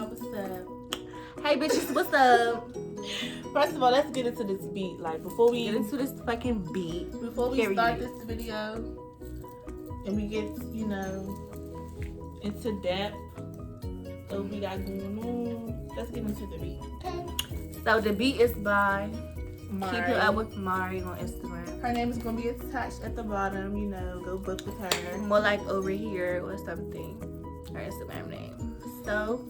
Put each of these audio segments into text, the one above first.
y'all, what's up? Hey bitches, what's up? First of all, let's get into this beat. Like, before we Get into this fucking beat. Before we start this video and we get, you know, into depth what we got going on, let's get into the beat, okay? So the beat is by Mari. Keep It Up with Mari on Instagram. Her name is going to be attached at the bottom, you know, go book with her. More like over here or something. Her Instagram name. So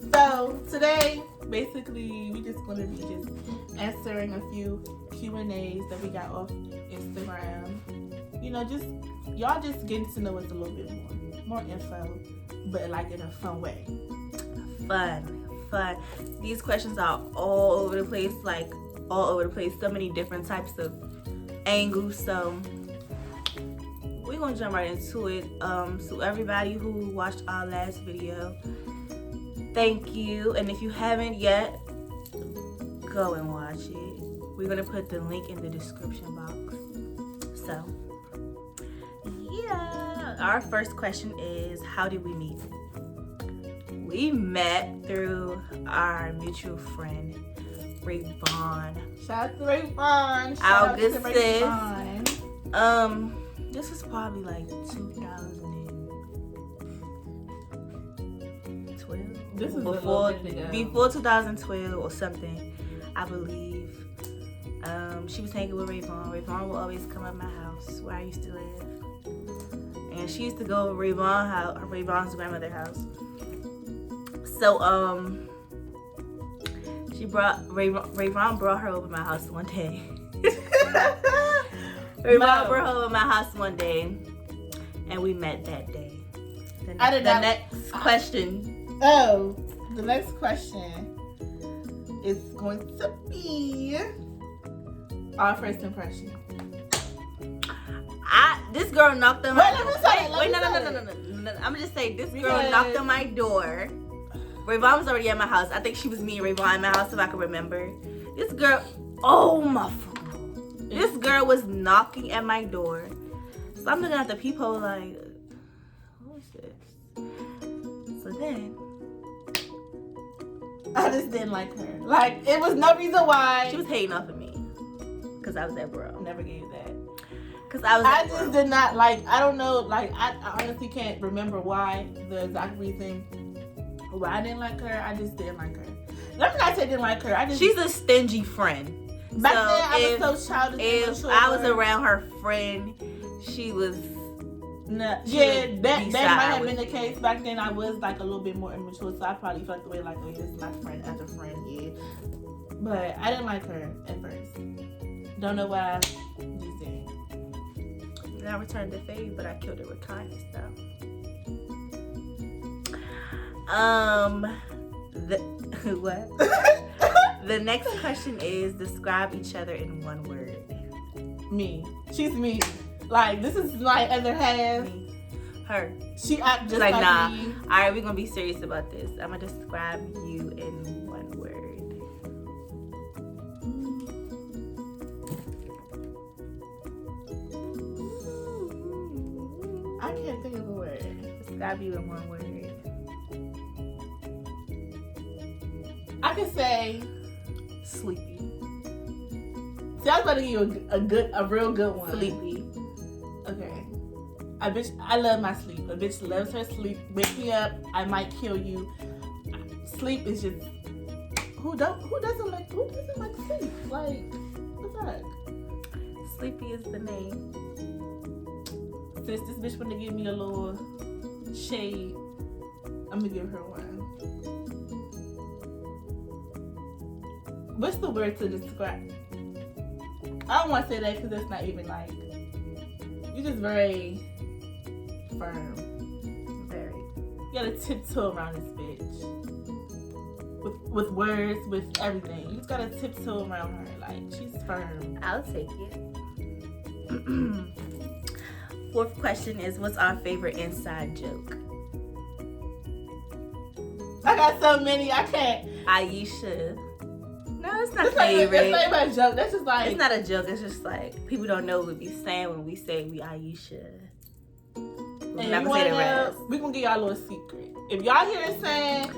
today, basically, we just going to be just answering a few Q&As that we got off Instagram. You know, just, y'all just getting to know us a little bit more info, but like in a fun way. Fun. These questions are all over the place, like all over the place. So many different types of angles. So we're gonna jump right into it. So everybody who watched our last video, thank you. And if you haven't yet, go and watch it. We're gonna put the link in the description box. So yeah, our first question is, how did we meet? We met through our mutual friend, Ray Vaughn. Shout out to Ray Vaughn. Our good sis. This was probably like 2012. This is before 2012 or something, I believe. She was hanging with Ray Vaughn. Ray Vaughn would always come at my house where I used to live, and she used to go to Ray Vaughn's grandmother's house. So Ray Vaughn brought her over my house one day. Ray Vaughn brought her over my house one day, and we met that day. The next question. Oh, the next question is going to be our first impression. This girl knocked on my door. Wait, No. I'm just saying, this girl knocked on my door. Ray Vaughn was already at my house. I think she was me and Ray Vaughn at my house, if I can remember. This girl, oh my phone. This girl was knocking at my door. So I'm looking at the peephole like, what is this? So then, I just didn't like her. Like, it was no reason why. she was hating off of me. Because I was that bro. Never gave that. Because I was that bro. just did not like, I don't know, like, I honestly can't remember why, the exact reason why I didn't like her. I just didn't like her. Let me not say I didn't like her. She's a stingy friend. Back then, I was so childish. If I was around her friend, she was. That might have been the case. Back then, I was like a little bit more immature, so I probably felt the way like, oh, this is my friend as a friend, yeah. But I didn't like her at first. Don't know why. Just didn't. And I returned the favor, but I killed it with kindness, though. What? The next question is, describe each other in one word. Me. She's me. Like, this is my other half. Me. Her. She act just like nah. me. Alright, we're gonna be serious about this. I'm gonna describe you in one word. I can't think of a word. Describe you in one word. I can say Sleepy. See, I was about to give you a real good one. Sleepy. Okay. I love my sleep. A bitch loves her sleep. Wake me up, I might kill you. Sleep is just who doesn't like sleep? Like, what's that? Sleepy is the name. Since this bitch wanna give me a little shade, I'm gonna give her one. What's the word to describe? I don't want to say that because it's not even like, you're just very firm. Very. You gotta tiptoe around this bitch. With words, with everything. You just gotta tiptoe around her. Like, she's firm. I'll take it. Fourth question is, what's our favorite inside joke? I got so many, I can't. Aisha. No, it's not That's favorite. That's not even a joke. That's just like, it's not a joke. It's just like, people don't know what we be saying when we say we Aisha. We're not gonna say the rest. We're gonna give y'all a little secret. If y'all hear it saying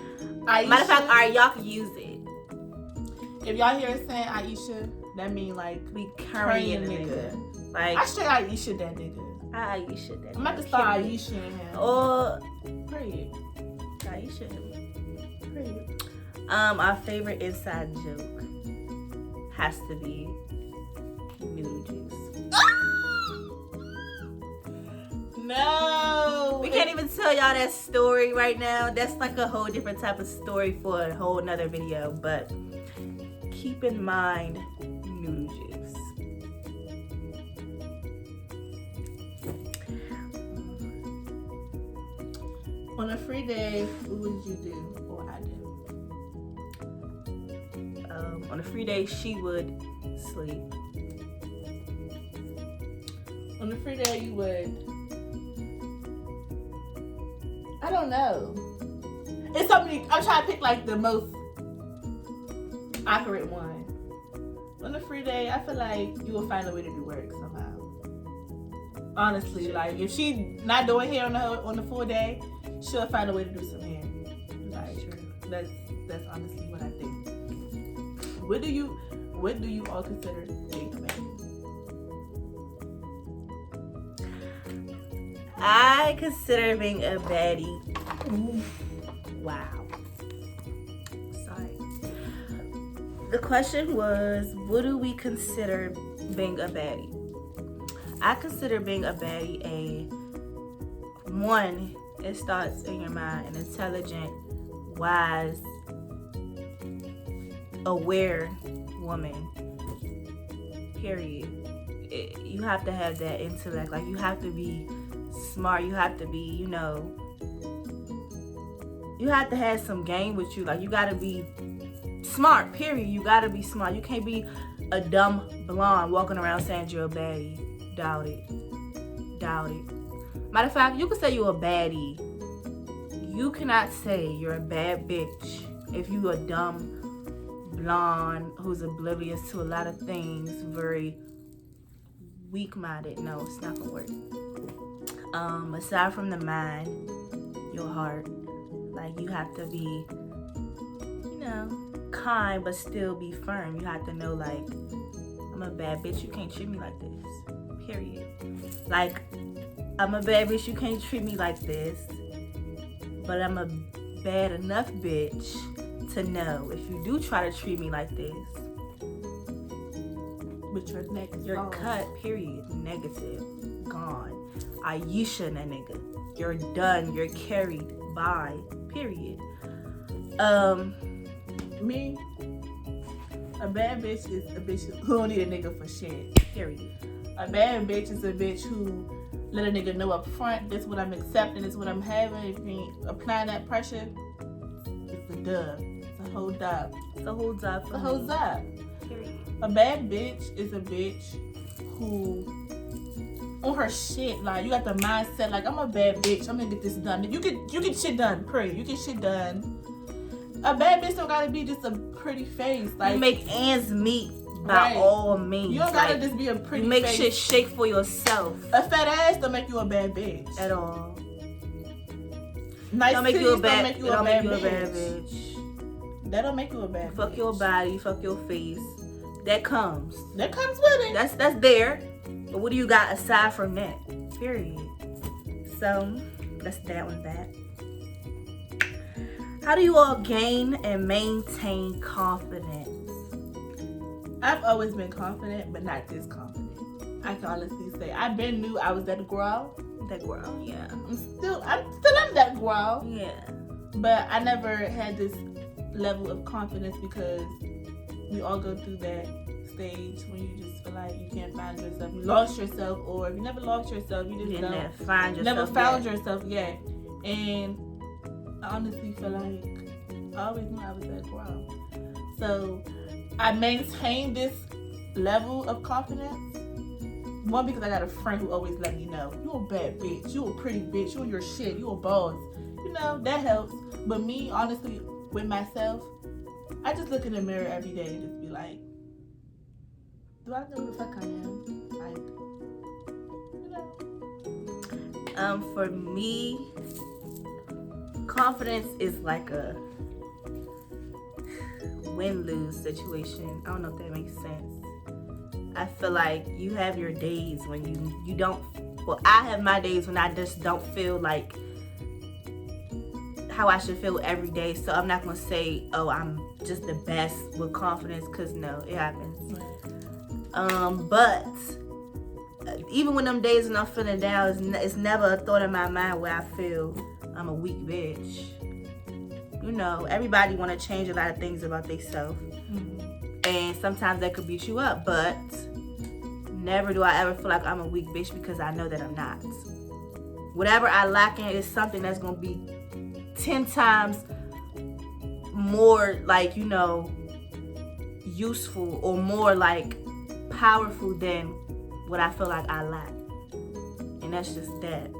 Aisha. Matter of fact, all right, y'all can use it. If y'all hear us saying Aisha, that mean like We carrying a nigga. Like I straight Aisha that nigga. I Aisha that. I'm about to start Aisha him. Or Period. Aisha. Period. Our favorite inside joke has to be noodle juice. No. We can't even tell y'all that story right now. That's like a whole different type of story for a whole nother video. But keep in mind noodle juice. On a free day, what would you do or I do? On a free day, she would sleep. On a free day, you would. I don't know. It's something I'm trying to pick like the most accurate one. On a free day, I feel like you will find a way to do work somehow. Honestly, like if she not doing hair on the full day, she'll find a way to do some hair. Like that's honestly what I think. What do you all consider being a baddie? I consider being a baddie. Wow. Sorry. The question was, what do we consider being a baddie? I consider being a baddie it starts in your mind, an intelligent, wise, aware woman. Period. You have to have that intellect. Like you have to be smart. You have to be, you have to have some game with you. Like you gotta be smart, period. You gotta be smart. You can't be a dumb blonde walking around saying you're a baddie. Doubt it. Matter of fact, you can say you're a baddie. You cannot say you're a bad bitch if you a dumb blonde who's oblivious to a lot of things, very weak-minded. No, it's not gonna work. Aside from the mind, your heart, like you have to be, kind but still be firm. You have to know, like, I'm a bad bitch. You can't treat me like this. Period. Like, I'm a bad bitch. You can't treat me like this. But I'm a bad enough bitch to know if you do try to treat me like this, With your neck is you're gone. cut. Period. Negative. Gone. Aisha and that nigga. You're done. You're carried. Bye. Period. Me, a bad bitch is a bitch who don't need a nigga for shit. Period. A bad bitch is a bitch who let a nigga know up front, this is what I'm accepting, this is what I'm having. If you ain't applying that pressure, it's a dub. It's a whole dub. It's a whole dub. It's a whole dub. Period. A bad bitch is a bitch who on her shit, like you got the mindset like I'm a bad bitch, I'm gonna get this done. You get shit done, period. You get shit done. A bad bitch don't gotta be just a pretty face. Like You make ends meet by all means. You don't gotta just be a pretty You make face. shit shake for yourself. A fat ass don't make you a bad bitch At all. Nice Don't make titties you a bad, don't make you a don't bad make you a bitch. bad bitch. That don't make you a bad Fuck bitch. your body, fuck your face. That comes. That comes with it. That's there. But what do you got aside from that? Period. So that's that one that. How do you all gain and maintain confidence? I've always been confident, but not this confident. I can honestly say I've been knew I was that girl. That girl, yeah. I'm still that girl. Yeah. But I never had this level of confidence because we all go through that stage when you just feel like you can't find yourself. You lost yourself, or if you never lost yourself, you just You don't never found yourself yet. And I honestly feel like I always knew I was that girl. So I maintained this level of confidence. One, because I got a friend who always let me know, you a bad bitch, you a pretty bitch, you on your shit, you a boss. That helps. But me, honestly, with myself, I just look in the mirror every day and just be like, do I know who the fuck I am? Like, For me, confidence is like a win-lose situation. I don't know if that makes sense. I feel like you have your days when you don't. Well, I have my days when I just don't feel like how I should feel every day. So I'm not gonna say, oh, I'm just the best with confidence, because no, it happens. But even when them days when I'm feeling down, it's never a thought in my mind where I feel I'm a weak bitch. You know, everybody want to change a lot of things about themselves. And sometimes that could beat you up, but never do I ever feel like I'm a weak bitch, because I know that I'm not. Whatever I lack in is something that's going to be 10 times more, like, you know, useful or more, like, powerful than what I feel like I lack. And that's just that.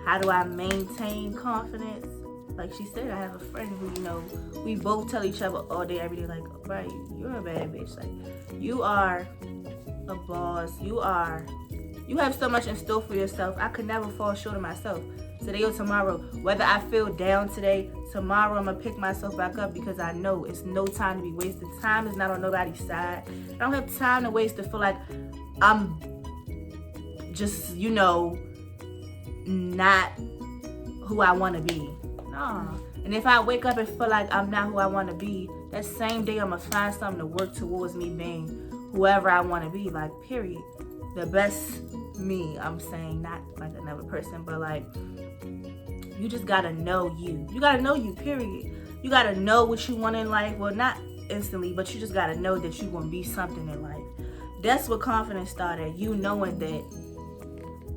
How do I maintain confidence? Like she said, I have a friend who, you know, we both tell each other all day, every day, like, bro, you're a bad bitch. Like, you are a boss. You have so much in store for yourself. I could never fall short of myself. Today or tomorrow, whether I feel down today, tomorrow I'm gonna pick myself back up, because I know it's no time to be wasted. Time is not on nobody's side. I don't have time to waste to feel like I'm just, you know, not who I want to be. No. And if I wake up and feel like I'm not who I want to be, that same day I'm gonna find something to work towards me being whoever I want to be. Like, period. The best me, I'm saying, not like another person, but like, you just gotta know you. You gotta know you, period. You gotta know what you want in life. Well, not instantly, but you just gotta know that you're gonna be something in life. That's what confidence started. You knowing that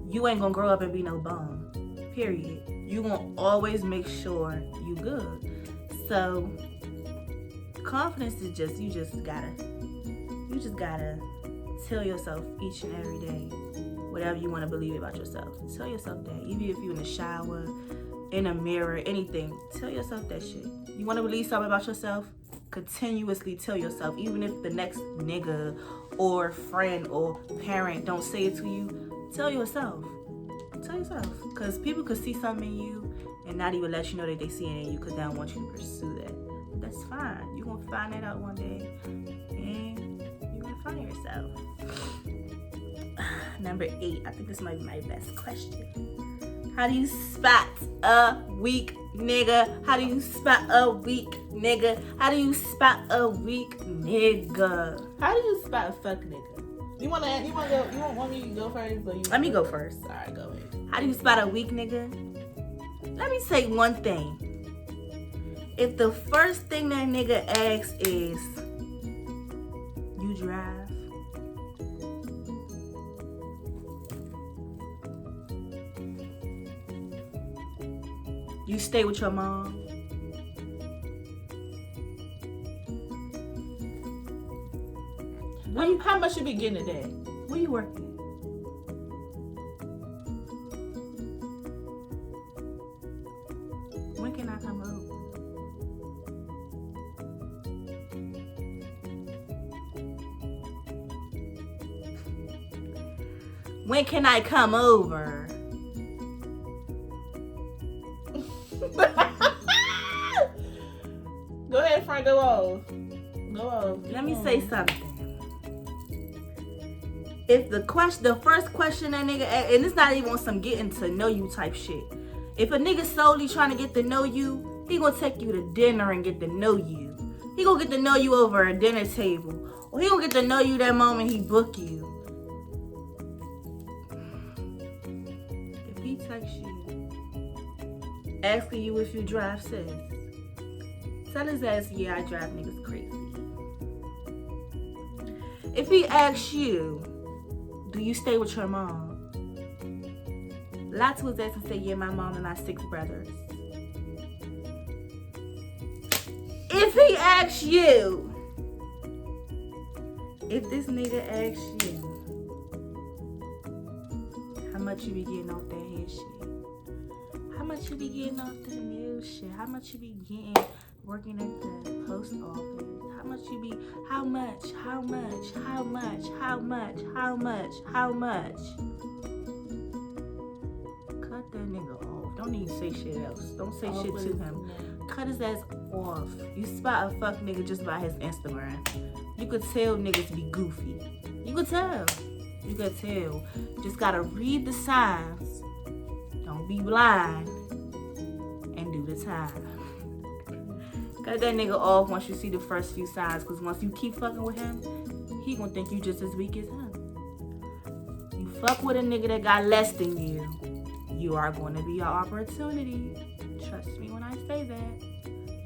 you ain't gonna grow up and be no bum, period. You gonna always make sure you good. So confidence is just, you just gotta tell yourself each and every day whatever you want to believe about yourself. Tell yourself that. Even if you're in the shower, in a mirror, anything, tell yourself that shit. You want to believe something about yourself? Continuously tell yourself. Even if the next nigga or friend or parent don't say it to you, tell yourself. Tell yourself. Because people could see something in you and not even let you know that they see it in you, because they don't want you to pursue that. But that's fine. You're going to find that out one day. And you're going to find yourself. Number 8. I think this might be my best question. How do you spot a weak nigga? How do you spot a weak nigga? How do you spot a weak nigga? How do you spot a fuck nigga? You want me to go first? Or you Let me go first. All right, go ahead. How do you spot a weak nigga? Let me say one thing. If the first thing that nigga asks is, you drive? You stay with your mom? How much you be getting a day? Where you working? When can I come over? When can I come over? Go ahead, Frank. Go on. Let me say something. If the first question that nigga asked, and it's not even on some getting to know you type shit. If a nigga solely trying to get to know you, he gonna take you to dinner and get to know you. He gonna get to know you over a dinner table, or he gonna get to know you that moment he book you. If he texts you, asking you if you drive, sis, tell his ass, yeah, I drive, niggas crazy. If he asks you, do you stay with your mom? Lie to his ass and say, yeah, my mom and my 6 brothers. If he asks you, if this nigga asks you, how much you be getting off that head shit? How much you be getting off that nail shit? How much you be getting working at the post office? How much you be, how much? Cut that nigga off. Don't even say shit else. Don't say shit to him. cut his ass off. You spot a fuck nigga just by his Instagram. You could tell niggas be goofy. You could tell. Just gotta read the signs. Don't be blind. And do the time. Cut that nigga off once you see the first few signs. Because once you keep fucking with him, he gonna think you just as weak as him. You fuck with a nigga that got less than you, you are going to be your opportunity. Trust me when I say that.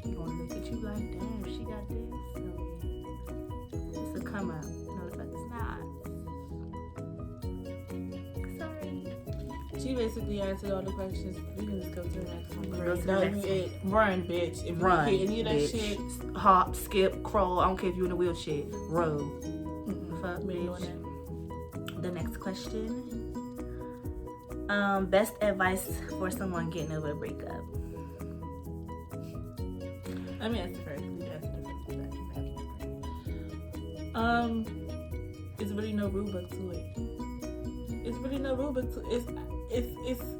He gonna look at you like, damn, she got this. So it's a come up. No, the fuck it's not. Sorry. She basically answered all the questions. We can just go to the next one. Go to the next one. Run, bitch. If Run, you hit any of that bitch. shit, Hop, skip, crawl. I don't care if you're in a wheelchair. Roll. Fuck, we ain't doing bitch. The next question. Best advice for someone getting over a breakup. Let me answer first. It's really no rule book to it. It's really no rule book to it.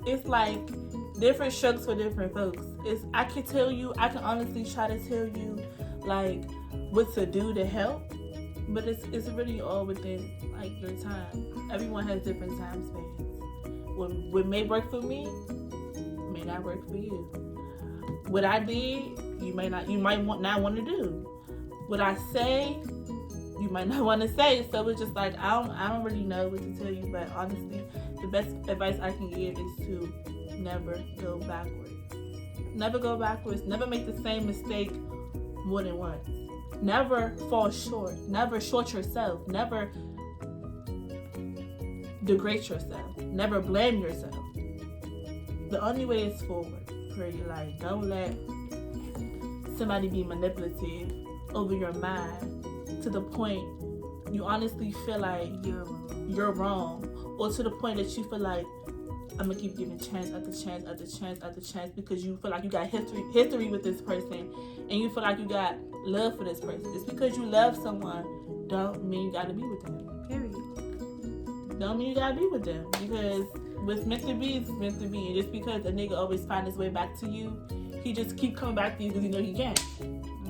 It's like different strokes for different folks. I can honestly try to tell you like what to do to help, but it's really all within like your time. Everyone has different time spans. What may work for me may not work for you. What I did, you might not want to do. What I say, you might not want to say. So it's just like I don't really know what to tell you. But honestly, the best advice I can give is to never go backwards. Never go backwards. Never make the same mistake more than once. Never fall short. Never short yourself. Never degrade yourself. Never blame yourself. The only way is forward. Pretty like don't let somebody be manipulative over your mind to the point you honestly feel like you're wrong, or to the point that you feel like I'm gonna keep giving chance after chance after chance after chance because you feel like you got history with this person and you feel like you got love for this person. It's because you love someone don't mean you gotta be with them. Period. Don't mean you gotta be with them, because what's meant to be is meant to be. And just because a nigga always find his way back to you, he just keep coming back to you because he know he can.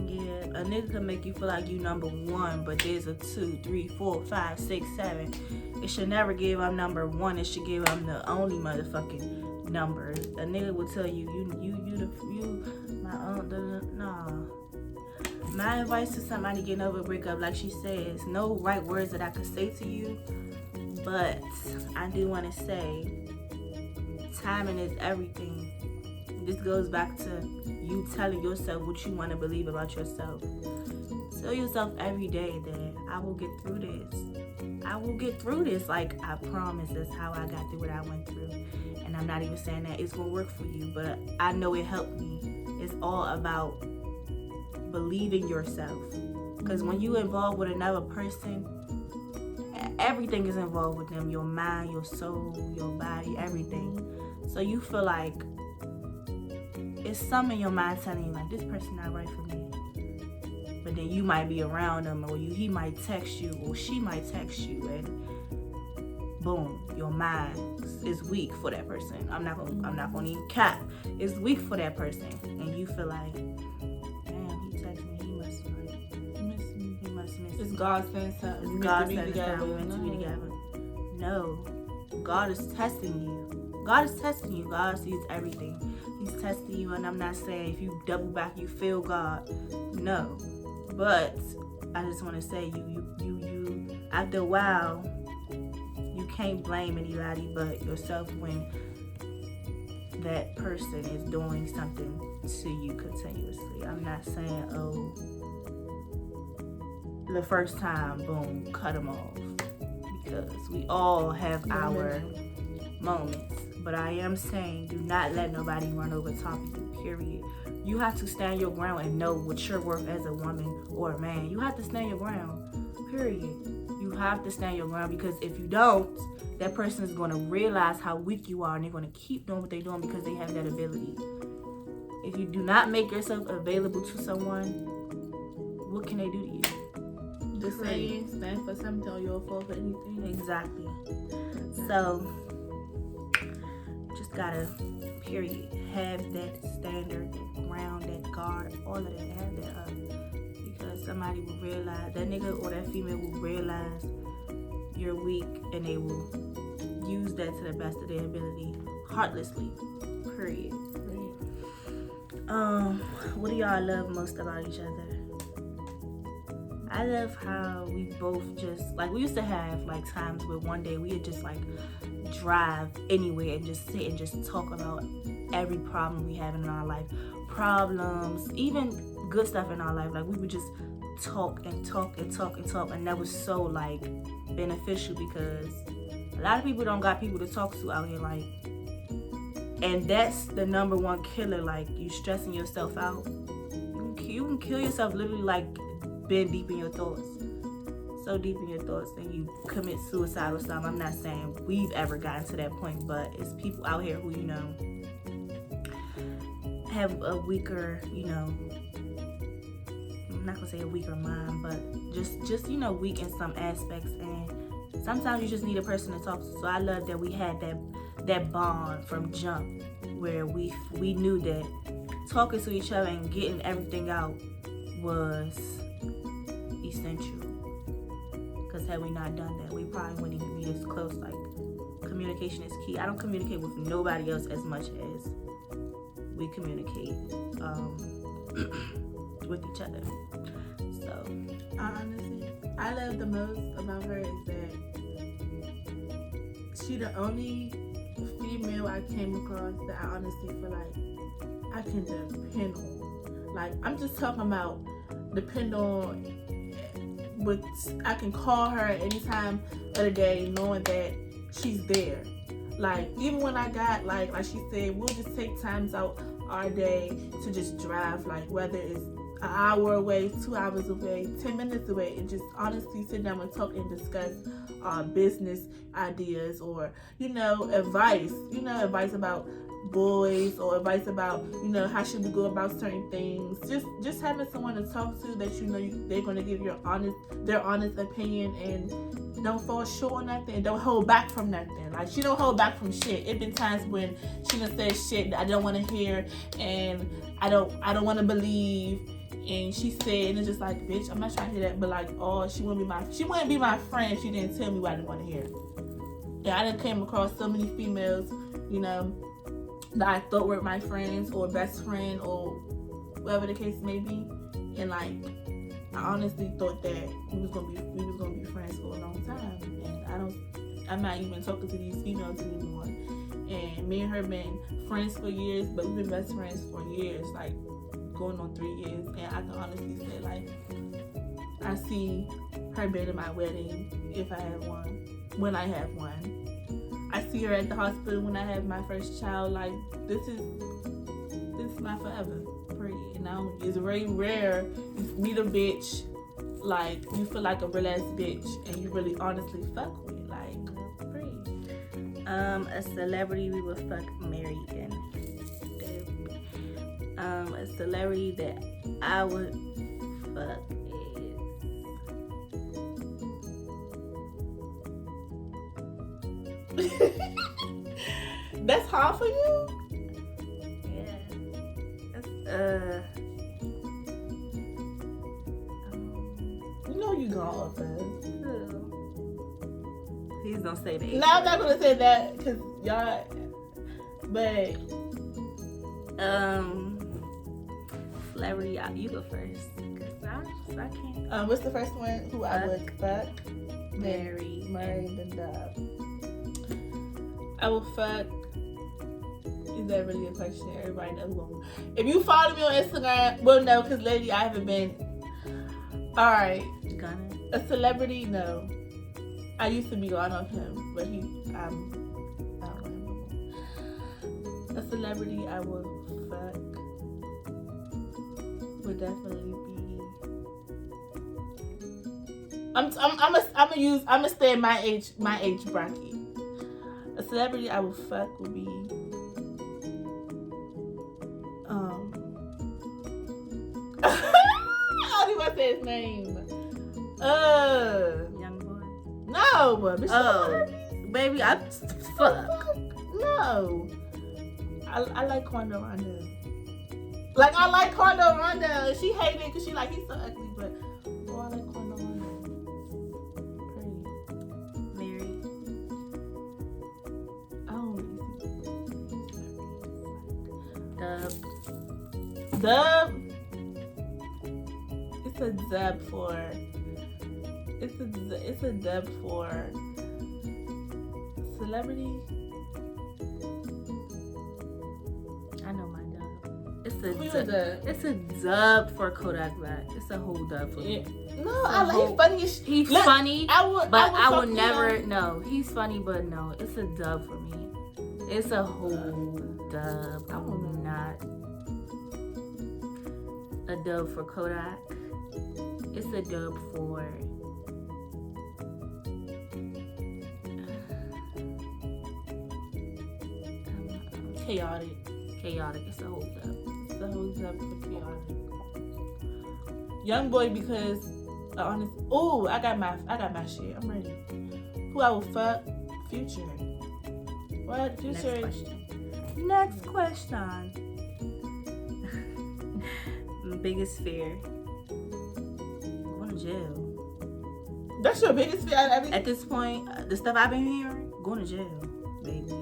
Yeah, a nigga can make you feel like you number one, but there's a 2, 3, 4, 5, 6, 7. It should never give I'm number one. It should give I'm the only motherfucking number. A nigga will tell you my own. Nah. My advice to somebody getting over a breakup, like she says, no right words that I could say to you, but I do want to say, timing is everything. This goes back to you telling yourself what you want to believe about yourself. Tell yourself every day that I will get through this. I will get through this. Like, I promise that's how I got through what I went through. And I'm not even saying that it's going to work for you, but I know it helped me. It's all about believing yourself. Because when you involved with another person, everything is involved with them. Your mind, your soul, your body, everything. So you feel like it's something in your mind telling you like, this person not right for me. But then you might be around them, or he might text you, or she might text you, and boom, your mind is weak for that person. I'm not gonna even cap. It's weak for that person, and you feel like, damn, he texted me. He must miss me. He must miss me. It's God saying something. It's God saying something. We're meant to be together. No, God is testing you. God is testing you. God sees everything. He's testing you, and I'm not saying if you double back, you feel God. No. But I just want to say, you after a while, you can't blame anybody but yourself when that person is doing something to you continuously. I'm not saying, oh, the first time, boom, cut them off, because we all have our moments. But I am saying, do not let nobody run over top of you, period. You have to stand your ground and know what you're worth as a woman or a man. You have to stand your ground, period. You have to stand your ground, because if you don't, that person is going to realize how weak you are, and they're going to keep doing what they're doing because they have that ability. If you do not make yourself available to someone, what can they do to you? Just say stand for something, or you'll fall for anything. Exactly. So just gotta, period, have that standard, that ground, that guard, all of that, have that up. Because somebody will realize, that nigga or that female will realize you're weak, and they will use that to the best of their ability, heartlessly, period. What do y'all love most about each other? I love how we both just, like, we used to have, like, times where one day we would just, like, drive anywhere and just sit and just talk about every problem we have in our life. Problems, even good stuff in our life. Like, we would just talk and talk and talk and talk. And that was so, like, beneficial because a lot of people don't got people to talk to out here, like, and that's the number one killer. Like, you stressing yourself out. You can kill yourself literally, like, being deep in your thoughts. So deep in your thoughts, and you commit suicide or something. I'm not saying we've ever gotten to that point, but it's people out here who, you know, have a weaker, you know, I'm not gonna say a weaker mind, but just you know, weak in some aspects, and sometimes you just need a person to talk to. So I love that we had that bond from jump, where we knew that talking to each other and getting everything out was essential. Because had we not done that, we probably wouldn't even be this close. Like, communication is key. I don't communicate with nobody else as much as we communicate with each other. So, honestly, I love the most about her is that she the only female I came across that I honestly feel like I can depend on. Like, I'm just talking about depend on. But I can call her at any time of the day knowing that she's there. Like, even when I got, like she said, we'll just take times out our day to just drive, like, whether it's an hour away, 2 hours away, 10 minutes away, and just honestly sit down and talk and discuss business ideas or, you know, advice about boys, or advice about, you know, how should we go about certain things. Just having someone to talk to that you know they're going to give their honest opinion and don't fall short on nothing and don't hold back from nothing. Like, she don't hold back from shit. It been times when she done said shit that I don't want to hear and I don't want to believe, and she said, and it's just like, bitch, I'm not trying to hear that, but like, oh, she wouldn't be my friend if she didn't tell me what I didn't want to hear. Yeah, I done came across so many females, you know, that I thought were my friends or best friend or whatever the case may be, and like, I honestly thought that we was gonna be friends for a long time, and I'm not even talking to these females anymore. And me and her been friends for years, but we've been best friends for years, like going on 3 years. And I can honestly say, like, I see her being at my wedding if I have one, when I have one. I see her at the hospital when I have my first child. Like, this is my forever, period. Now, it's very rare you meet a bitch, like, you feel like a real ass bitch and you really honestly fuck with, like, period. A celebrity we would fuck, marry, and a celebrity that I would fuck is That's hard for you? Yeah. You know you gonna offend. Please don't say that. No, I'm not gonna say that because y'all. But celebrity, you go first. Cause I can't. What's the first one? Who I would fuck? Marry, then die. I will fuck. Is that really a question? Everybody knows one. If you follow me on Instagram, well, no, because lately I haven't been. All right. Gonna. A celebrity, no. I used to be on of him, but I don't know him no more. A celebrity I would fuck would definitely be. I'm gonna stay in my age bracket. A celebrity I would fuck would be I don't even want to say his name. Young boy. No, but baby, I fuck. No. I like Quando Rondo. Like, I like Quando Rondo. She hated it because she like, he's so ugly, but oh, I like Quando Rondo. Pretty. Mary. I don't really see. Dub. It's a dub for. It's a dub for celebrity. I know my dub. It's a Who's dub. dub? It's a dub for Kodak Black. It's a whole dub for me. No, I like he's funny as shit. He's funny, I would never. No, he's funny, but no, it's a dub for me. It's a whole dub. I will not. A dub for Kodak. It's a dub for. Chaotic. It's a whole dub. It's a whole dub for chaotic. Young boy because honest. Oh, I got my shit. I'm ready. Who I will fuck? Future. What? Future. Next question. Biggest fear. Going to jail. That's your biggest fear? At this point, the stuff I've been hearing, going to jail, baby.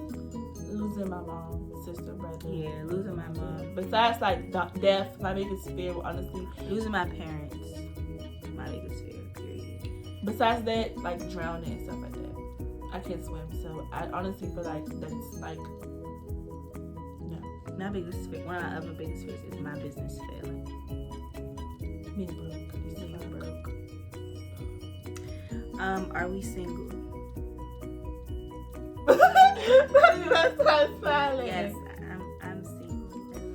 Losing my mom, sister, brother. Yeah, losing my mom. Besides, like, death, my biggest fear, honestly. Losing my parents. My biggest fear, period. Besides that, like, drowning and stuff like that. I can't swim, so I honestly feel like that's, like, no. My biggest fear, one of my other biggest fears is my business failing. Being broke. Being broke. Are we single? That's not silent. Yes, I'm single now.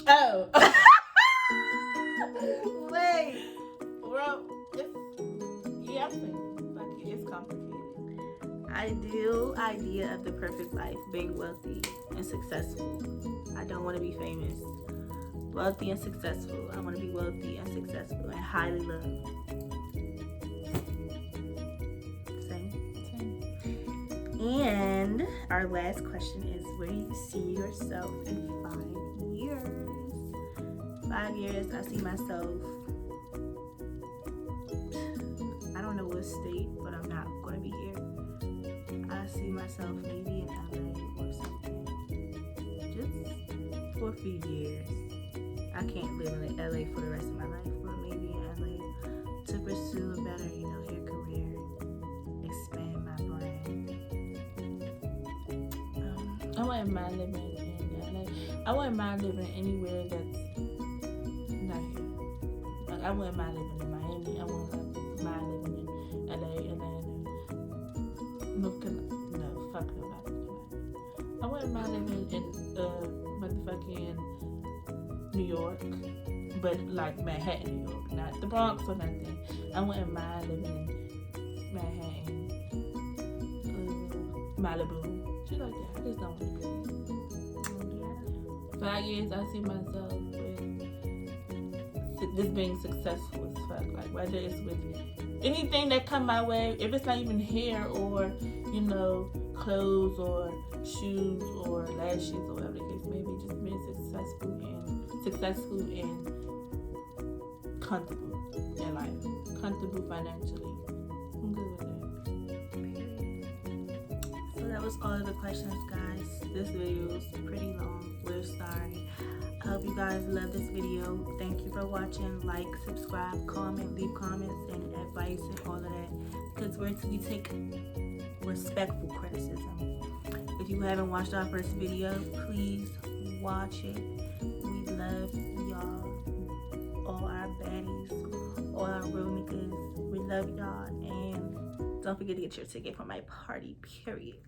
Yes, I am. Oh. Wait. Well, yeah, I'm single. Like, it's complicated. Ideal idea of the perfect life: being wealthy and successful. I don't want to be famous. Wealthy and successful. I want to be wealthy and successful and highly loved. Same. And our last question is, where do you see yourself in 5 years? 5 years, I see myself, I don't know what state, but I'm not going to be here. I see myself maybe in LA or something. Just for a few years. I can't live in LA for the rest of my life, but maybe in LA to pursue a better, hair career, expand my brand. I wouldn't mind living in LA. I wouldn't mind living anywhere that's not here. Like, I wouldn't mind living in Miami. I wouldn't mind living in LA and then North Carolina. No, fuck North Carolina. I wouldn't mind living in motherfucking New York, but like Manhattan, New York, not the Bronx or nothing. I wouldn't mind living in Manhattan, Malibu, shit like that. I just don't want to be here. 5 years, I see myself with this being successful as fuck. Like, whether it's with anything that come my way, if it's not even hair or clothes or shoes or lashes or whatever the case may be, just being successful and comfortable in life, comfortable financially. I'm good with that. So that was all of the questions, guys. This video was pretty long. We're sorry. I hope you guys love this video. Thank you for watching. Like, subscribe, comment, leave comments and advice and all of that, because we take respectful criticism. If you haven't watched our first video, please watch it. We love y'all, all our baddies, all our real niggas. We love y'all, and don't forget to get your ticket for my party, period.